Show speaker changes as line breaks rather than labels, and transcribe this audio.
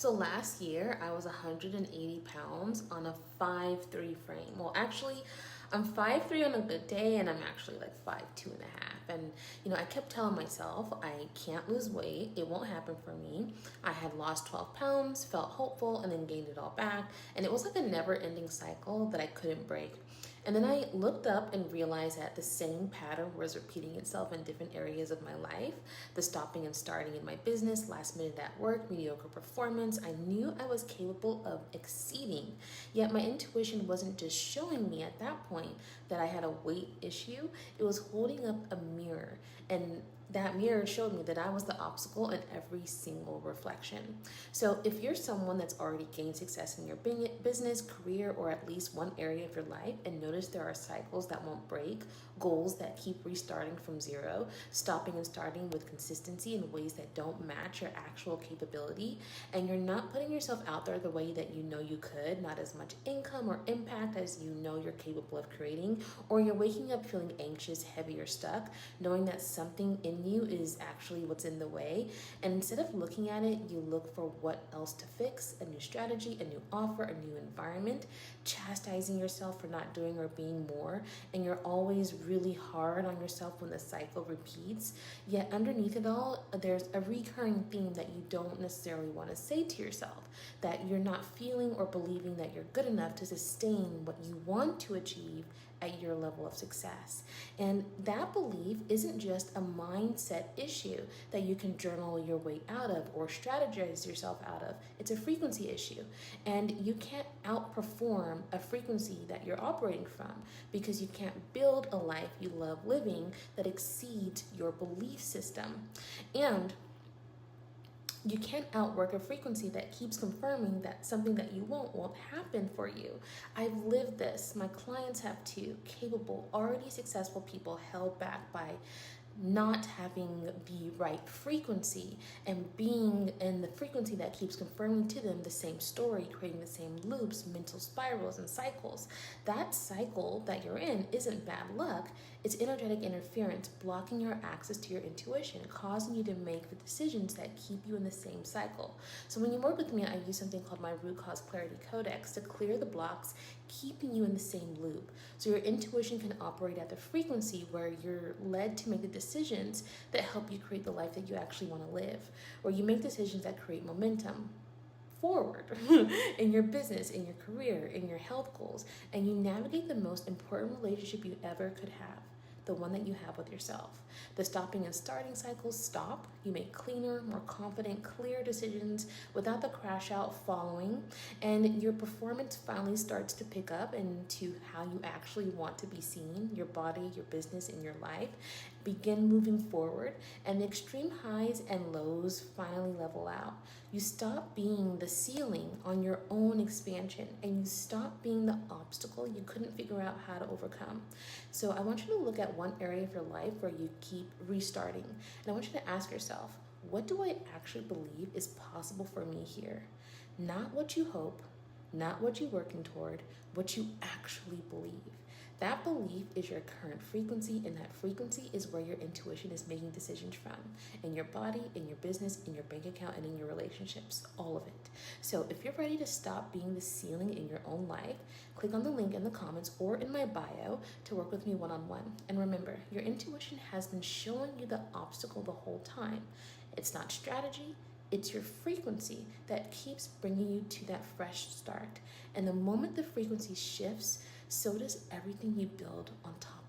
So last year, I was 180 pounds on a 5'3" frame. Well, actually, I'm 5'3" on a good day, and I'm actually like 5'2" and a half. And, I kept telling myself, I can't lose weight. It won't happen for me. I had lost 12 pounds, felt hopeful, and then gained it all back. And it was like a never ending cycle that I couldn't break. And then I looked up and realized that the same pattern was repeating itself in different areas of my life. The stopping and starting in my business, last minute at work, mediocre performance. I knew I was capable of exceeding. Yet my intuition wasn't just showing me at that point that I had a weight issue. It was holding up a mirror, and that mirror showed me that I was the obstacle in every single reflection. So if you're someone that's already gained success in your business, career, or at least one area of your life, and notice there are cycles that won't break, goals that keep restarting from zero, stopping and starting with consistency in ways that don't match your actual capability, and you're not putting yourself out there the way that you know you could, not as much income or impact as you know you're capable of creating, or you're waking up feeling anxious, heavy, or stuck, knowing that something in you is actually what's in the way. And instead of looking at it, you look for what else to fix, a new strategy, a new offer, a new environment, chastising yourself for not doing or being more. And you're always really hard on yourself when the cycle repeats. Yet underneath it all, there's a recurring theme that you don't necessarily want to say to yourself, that you're not feeling or believing that you're good enough to sustain what you want to achieve at your level of success. And that belief isn't just a mindset issue that you can journal your way out of or strategize yourself out of. It's a frequency issue. And you can't outperform a frequency that you're operating from, because you can't build a life you love living that exceeds your belief system. And you can't outwork a frequency that keeps confirming that something that you won't happen for you. I've lived this. My clients have too. Capable, already successful people held back by not having the right frequency and being in the frequency that keeps confirming to them the same story, creating the same loops, mental spirals, and cycles. That cycle that you're in isn't bad luck. It's energetic interference blocking your access to your intuition, causing you to make the decisions that keep you in the same cycle. So when you work with me, I use something called my Root Cause Clarity Codex to clear the blocks, keeping you in the same loop. So your intuition can operate at the frequency where you're led to make the decisions that help you create the life that you actually want to live, or you make decisions that create momentum forward in your business, in your career, in your health goals, and you navigate the most important relationship you ever could have, the one that you have with yourself. The stopping and starting cycles stop. You make cleaner, more confident, clear decisions without the crash out following, and your performance finally starts to pick up into how you actually want to be seen, your body, your business, and your life. Begin moving forward, and the extreme highs and lows finally level out. You stop being the ceiling on your own expansion, and you stop being the obstacle you couldn't figure out how to overcome. So I want you to look at one area of your life where you keep restarting, and I want you to ask yourself, what do I actually believe is possible for me here? Not what you hope, not what you're working toward, what you actually believe. That belief is your current frequency, and that frequency is where your intuition is making decisions from, in your body, in your business, in your bank account, and in your relationships, all of it. So if you're ready to stop being the ceiling in your own life, click on the link in the comments or in my bio to work with me one-on-one. And remember, your intuition has been showing you the obstacle the whole time. It's not strategy, it's your frequency that keeps bringing you to that fresh start. And the moment the frequency shifts, so does everything you build on top